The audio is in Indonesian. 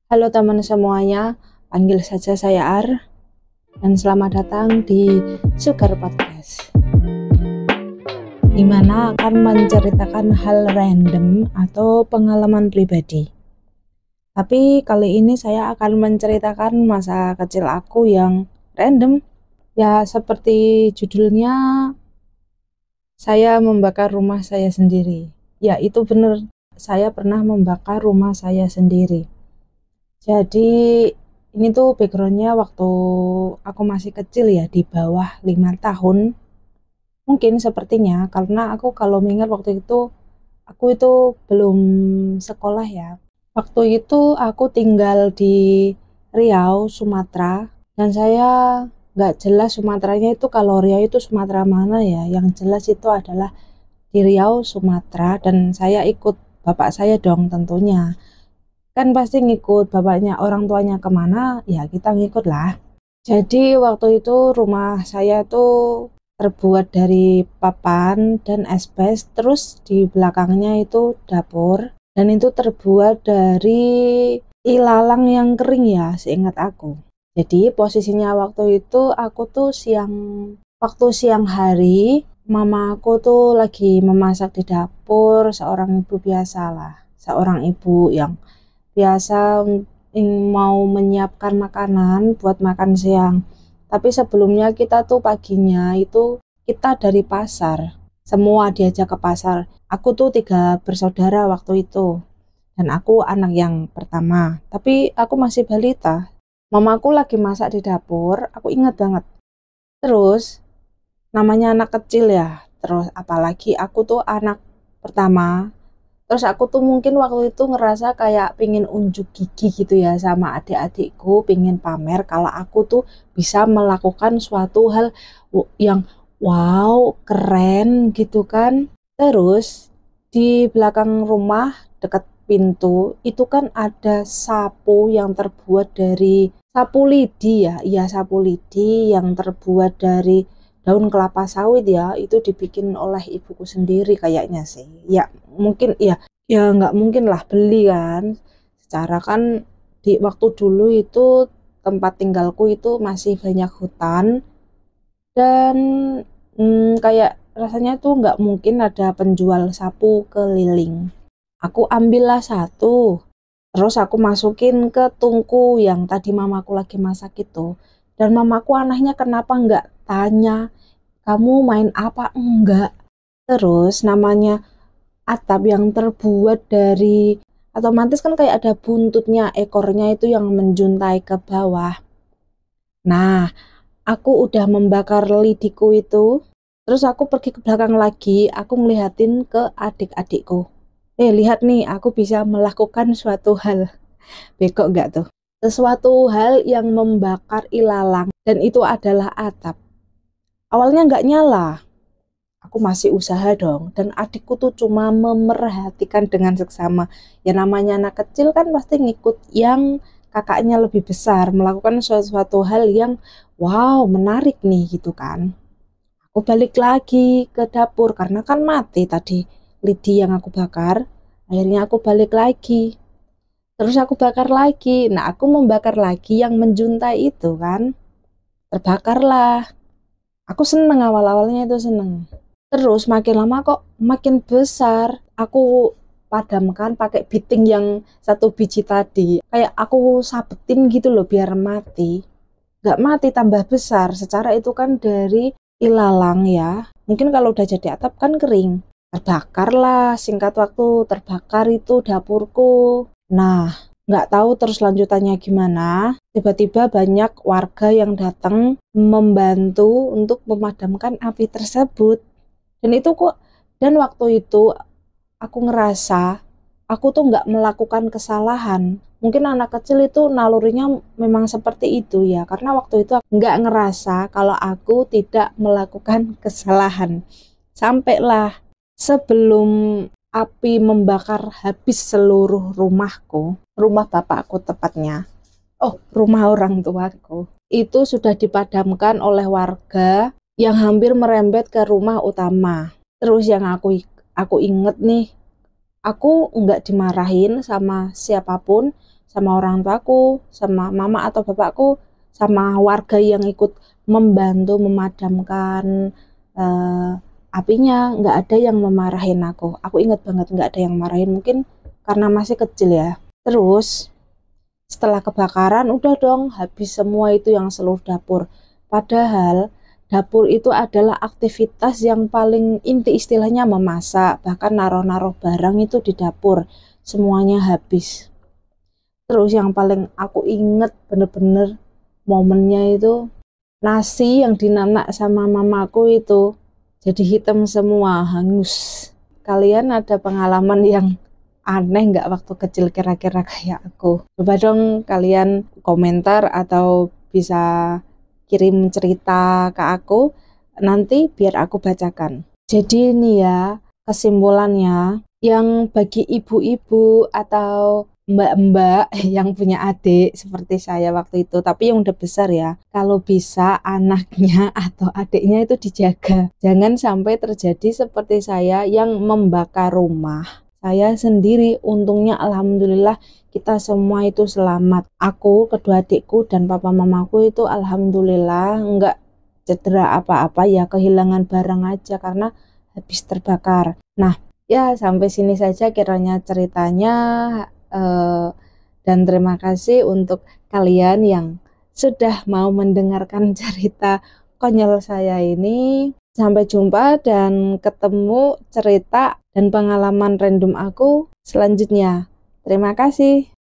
Halo teman semuanya, panggil saja saya Ar, dan selamat datang di Sugar Podcast, dimana akan menceritakan hal random atau pengalaman pribadi. Tapi kali ini saya akan menceritakan masa kecil aku yang random. Ya seperti judulnya, saya membakar rumah saya sendiri. Ya itu benar, saya pernah membakar rumah saya sendiri. Jadi ini tuh backgroundnya waktu aku masih kecil ya, di bawah 5 tahun. Mungkin sepertinya karena aku kalau mengingat waktu itu, aku itu belum sekolah ya. Waktu itu aku tinggal di Riau, Sumatera. Dan saya nggak jelas Sumateranya itu, kalau Riau itu Sumatera mana ya. Yang jelas itu adalah di Riau, Sumatera. Dan saya ikut bapak saya dong tentunya. Kan pasti ngikut bapaknya, orang tuanya kemana, ya kita ngikut lah. Jadi waktu itu rumah saya tuh terbuat dari papan dan asbes, terus di belakangnya itu dapur, dan itu terbuat dari ilalang yang kering ya, seingat aku. Jadi posisinya waktu itu aku tuh waktu siang hari, mama aku tuh lagi memasak di dapur, seorang ibu biasa lah, seorang ibu yang biasa mau menyiapkan makanan buat makan siang. Tapi sebelumnya kita tuh paginya itu kita dari pasar. Semua diajak ke pasar. Aku tuh 3 bersaudara waktu itu. Dan aku anak yang pertama. Tapi aku masih balita. Mamaku lagi masak di dapur, aku ingat banget. Terus namanya anak kecil ya. Terus apalagi aku tuh anak pertama. Terus aku tuh mungkin waktu itu ngerasa kayak pingin unjuk gigi gitu ya sama adik-adikku, pingin pamer kalau aku tuh bisa melakukan suatu hal yang wow, keren gitu kan. Terus di belakang rumah dekat pintu itu kan ada sapu yang terbuat dari sapu lidi ya. Iya, sapu lidi yang terbuat dari daun kelapa sawit ya. Itu dibikin oleh ibuku sendiri kayaknya sih. Ya, mungkin ya. Ya nggak mungkin lah beli kan. Secara kan di waktu dulu itu tempat tinggalku itu masih banyak hutan, dan kayak rasanya tuh nggak mungkin ada penjual sapu keliling. Aku ambillah satu, terus aku masukin ke tungku yang tadi mamaku lagi masak itu. Dan mamaku anehnya kenapa nggak tanya, kamu main apa? Enggak. Terus namanya atap yang terbuat dari, otomatis kan kayak ada buntutnya, ekornya itu yang menjuntai ke bawah. Nah, aku udah membakar lidiku itu, terus aku pergi ke belakang lagi, aku ngeliatin ke adik-adikku. Lihat nih, aku bisa melakukan suatu hal. Bego nggak tuh? Sesuatu hal yang membakar ilalang, dan itu adalah atap. Awalnya nggak nyala, aku masih usaha dong, dan adikku tuh cuma memerhatikan dengan seksama. Ya namanya anak kecil kan pasti ngikut yang kakaknya lebih besar, melakukan sesuatu hal yang wow, menarik nih gitu kan. Aku balik lagi ke dapur karena kan mati tadi lidi yang aku bakar. Akhirnya aku balik lagi, terus aku bakar lagi. Nah, aku membakar lagi yang menjuntai itu kan, terbakarlah. Aku seneng, awal-awalnya itu seneng. Terus makin lama kok makin besar. Aku padamkan pakai biting yang 1 biji tadi. Kayak aku sabetin gitu loh biar mati. Gak mati, tambah besar. Secara itu kan dari ilalang ya. Mungkin kalau udah jadi atap kan kering. Terbakar lah, singkat waktu terbakar itu dapurku. Nah, nggak tahu terus lanjutannya gimana. Tiba-tiba banyak warga yang datang membantu untuk memadamkan api tersebut. Dan waktu itu aku ngerasa aku tuh nggak melakukan kesalahan. Mungkin anak kecil itu nalurinya memang seperti itu ya, karena waktu itu aku nggak ngerasa kalau aku tidak melakukan kesalahan. Sampailah sebelum api membakar habis seluruh rumahku, rumah bapakku tepatnya, rumah orang tuaku, itu sudah dipadamkan oleh warga yang hampir merembet ke rumah utama. Terus yang aku inget nih, aku nggak dimarahin sama siapapun, sama orang tuaku, sama mama atau bapakku, sama warga yang ikut membantu memadamkan apinya. Nggak ada yang memarahin aku. Aku ingat banget nggak ada yang marahin, mungkin karena masih kecil ya. Terus setelah kebakaran udah dong habis semua itu yang seluruh dapur. Padahal dapur itu adalah aktivitas yang paling inti, istilahnya memasak, bahkan naruh-naruh barang itu di dapur. Semuanya habis. Terus yang paling aku inget bener-bener momennya itu nasi yang dinanak sama mamaku itu jadi hitam semua, hangus. Kalian ada pengalaman yang aneh nggak waktu kecil kira-kira kayak aku? Coba dong kalian komentar atau bisa kirim cerita ke aku, nanti biar aku bacakan. Jadi ini ya kesimpulannya, yang bagi ibu-ibu atau mbak-mbak yang punya adik seperti saya waktu itu, tapi yang udah besar ya, kalau bisa anaknya atau adiknya itu dijaga. Jangan sampai terjadi seperti saya yang membakar rumah. Saya sendiri untungnya alhamdulillah kita semua itu selamat. Aku, kedua adikku, dan papa mamaku itu alhamdulillah enggak cedera apa-apa ya, kehilangan barang aja karena habis terbakar. Nah, ya sampai sini saja kiranya ceritanya, dan terima kasih untuk kalian yang sudah mau mendengarkan cerita konyol saya ini. Sampai jumpa dan ketemu cerita dan pengalaman random aku selanjutnya. Terima kasih.